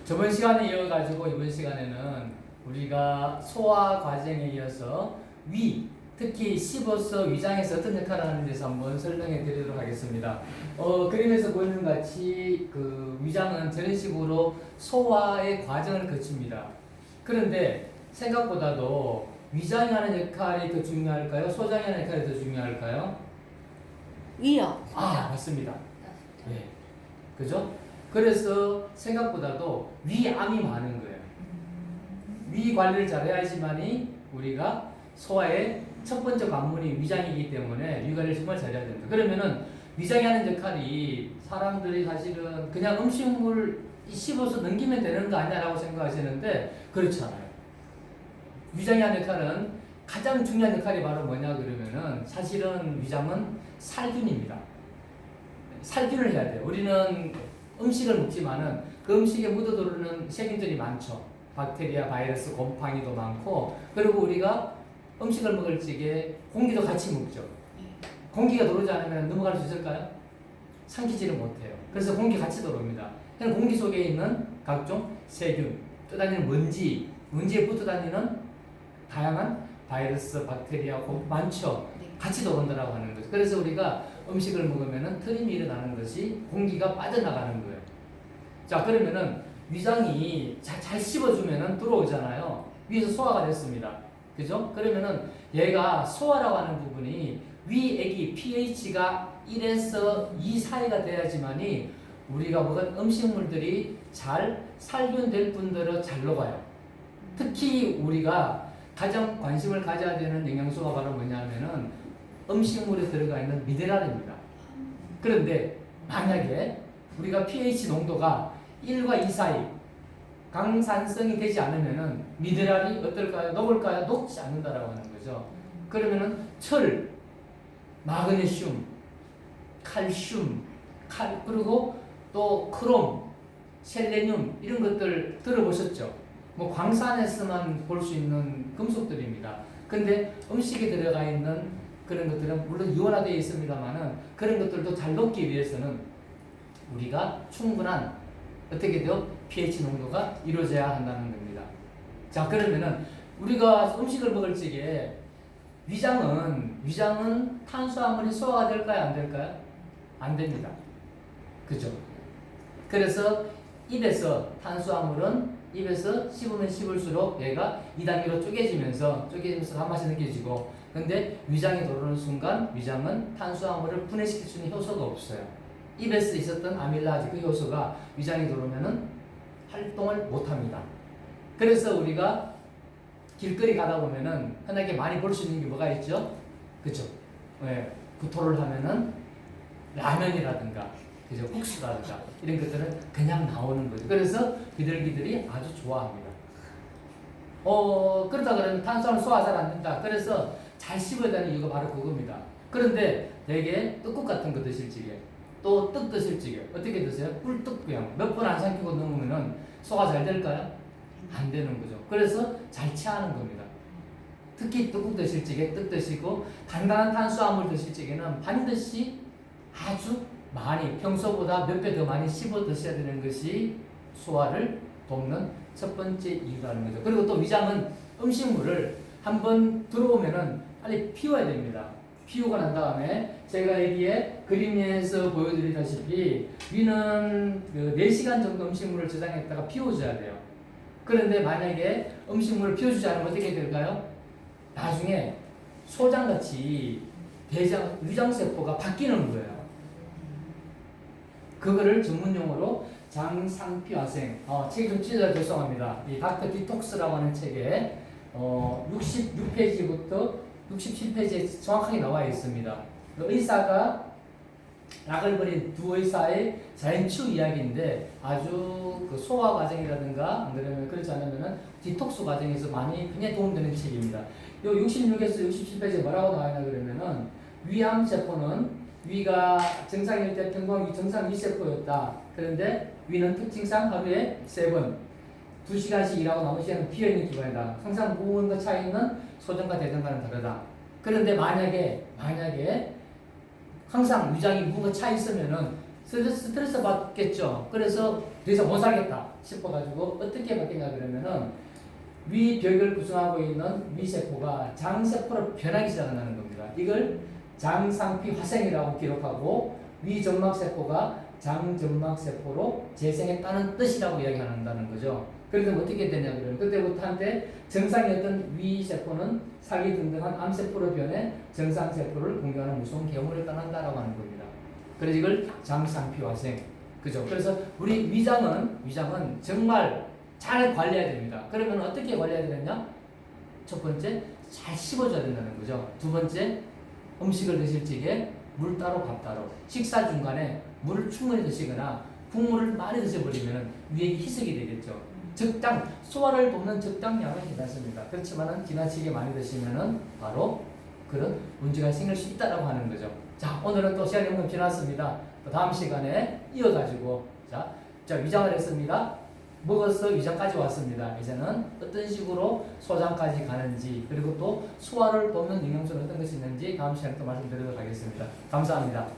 저번 시간에 이어가지고 이번 시간에는 우리가 소화 과정에 이어서 위, 특히 씹어서 위장에서 어떤 역할을 하는지 대해서 한번 설명해 드리도록 하겠습니다. 그림에서 보이는 것 같이 그 위장은 저런 식으로 소화의 과정을 거칩니다. 그런데 생각보다도 위장이 하는 역할이 더 중요할까요? 소장이 하는 역할이 더 중요할까요? 위요. 아, 맞습니다. 예. 그죠? 그래서 생각보다도 위암이 많은 거예요. 위 관리를 잘해야지만이 우리가 소화의 첫 번째 관문이 위장이기 때문에 위 관리를 정말 잘해야 된다. 그러면은 위장이 하는 역할이 사람들이 사실은 그냥 음식물 씹어서 넘기면 되는 거 아니냐라고 생각하시는데 그렇지 않아요. 위장이 하는 역할은 가장 중요한 역할이 바로 뭐냐 그러면은 사실은 위장은 살균입니다. 살균을 해야 돼요. 우리는 음식을 먹지만은 그 음식에 묻어들어오는 세균들이 많죠. 박테리아, 바이러스, 곰팡이도 많고, 그리고 우리가 음식을 먹을 적에 공기도 같이 먹죠. 공기가 들어오지 않으면 넘어갈 수 있을까요? 삼키지를 못해요. 그래서 공기 같이 들어옵니다. 그냥 공기 속에 있는 각종 세균, 떠다니는 먼지, 먼지에 붙어 다니는 다양한 바이러스, 박테리아, 많죠. 같이 들어온다고 하는 거죠. 그래서 우리가 음식을 먹으면 트림이 일어나는 것이 공기가 빠져나가는 거예요. 자, 그러면은 위장이 잘 씹어주면은 들어오잖아요. 위에서 소화가 됐습니다. 그죠? 그러면은 얘가 소화라고 하는 부분이 위액이 pH가 1에서 2 사이가 돼야지만이 우리가 먹은 음식물들이 잘 살균될 뿐더러 잘 녹아요. 특히 우리가 가장 관심을 가져야 되는 영양소가 바로 뭐냐면은 음식물에 들어가 있는 미네랄입니다. 그런데 만약에 우리가 pH 농도가 1과 2 사이 강산성이 되지 않으면은 미네랄이 어떨까요? 녹을까요? 녹지 않는다라고 하는 거죠. 그러면은 철, 마그네슘, 칼슘, 그리고 또 크롬, 셀레늄 이런 것들 들어보셨죠? 뭐 광산에서만 볼 수 있는 금속들입니다. 근데 음식에 들어가 있는 그런 것들은 물론 이온화되어 있습니다만은 그런 것들도 잘 녹기 위해서는 우리가 충분한 어떻게 돼요? pH 농도가 이루어져야 한다는 겁니다. 자, 그러면은 우리가 음식을 먹을 적에 위장은 탄수화물이 소화가 될까요? 안 될까요? 안 됩니다. 그죠? 그래서 입에서 탄수화물은 입에서 씹으면 씹을수록 얘가 2단계로 쪼개지면서 단맛이 느껴지고, 근데 위장에 들어오는 순간 위장은 탄수화물을 분해시킬 수 있는 효소가 없어요. 입에서 있었던 아밀라제 그 효소가 위장에 들어오면은 활동을 못합니다. 그래서 우리가 길거리 가다 보면은 흔하게 많이 볼 수 있는 게 뭐가 있죠? 그죠? 네, 구토를 하면은 라면이라든가 그죠? 국수라든가 이런 것들은 그냥 나오는 거죠. 그래서 비둘기들이 아주 좋아합니다. 그러다 그러면 탄수화물 소화 잘 안 된다. 그래서 잘 씹어야 되는 이유가 바로 그겁니다. 그런데 되게 떡국 같은 거 드실 적에 또 떡 드실 적에 어떻게 드세요? 꿀떡 그냥 몇 번 안 삼키고 넘으면은 소화 잘 될까요? 안 되는 거죠. 그래서 잘 체하는 겁니다. 특히 떡국 드실 적에 떡 드시고 간단한 탄수화물 드실 적에는 반드시 아주 많이 평소보다 몇 배 더 많이 씹어 드셔야 되는 것이 소화를 돕는 첫 번째 이유라는 거죠. 그리고 또 위장은 음식물을 한번 들어오면은 빨리 피워야 됩니다. 피우고 난 다음에 제가 여기에 그림에서 보여드리다시피 위는 그 4시간 정도 음식물을 저장했다가 피워줘야 돼요. 그런데 만약에 음식물을 피워주지 않으면 어떻게 될까요? 나중에 소장같이 위장세포가 바뀌는 거예요. 그거를 전문용어로 장상피화생, 책이 좀 찢어져 죄송합니다. 이 닥터 디톡스라고 하는 책에 66페이지부터 67페이지에 정확하게 나와 있습니다. 의사가 약을 버린 두 의사의 자연치유 이야기인데 아주 그 소화 과정이라든가 안 그러면 그렇지 않으면은 디톡스 과정에서 많이 굉장히 도움되는 책입니다. 요 66에서 67페이지에 뭐라고 나와 있나 그러면은 위암 세포는 위가 정상일 때 평균 정상 위세포였다. 그런데 위는 특징상 하루에 3번 2시간씩 일하고 남은 시간은 비어있는 기관이다. 항상 무언가 차이는 소전과 대전과는 다르다. 그런데 만약에 항상 위장이 무언가 차 있으면은 스트레스 받겠죠. 그래서 더 이상 못 살겠다 싶어가지고 어떻게 바뀌냐 그러면은 위벽을 구성하고 있는 위세포가 장세포로 변하기 시작한다는 겁니다. 이걸 장상피 화생이라고 기록하고 위점막세포가 장점막세포로 재생했다는 뜻이라고 이야기한다는 거죠. 그래서 어떻게 되냐 그러면 그때부터 한때 정상이었던 위세포는 사기 등등한 암세포로 변해 정상세포를 공격하는 무서운 괴물을 떠난다라고 하는 겁니다. 그래서 이걸 장상피 화생, 그죠? 그래서 우리 위장은 정말 잘 관리해야 됩니다. 그러면 어떻게 관리해야 되느냐? 첫 번째, 잘 씹어줘야 된다는 거죠. 두 번째, 음식을 드실 적에 물 따로 밥 따로. 식사 중간에 물을 충분히 드시거나 국물을 많이 드셔버리면 위액이 희석이 되겠죠. 적당, 소화를 돕는 적당량은 괜찮습니다. 그렇지만은 지나치게 많이 드시면은 바로 그런 문제가 생길 수 있다라고 하는 거죠. 자, 오늘은 또 시간이 조금 지났습니다. 또 다음 시간에 이어가지고 자 위장을 했습니다. 먹어서 위장까지 왔습니다. 이제는 어떤 식으로 소장까지 가는지 그리고 또 소화를 돕는 영양소는 어떤 것이 있는지 다음 시간에 또 말씀드리도록 하겠습니다. 감사합니다.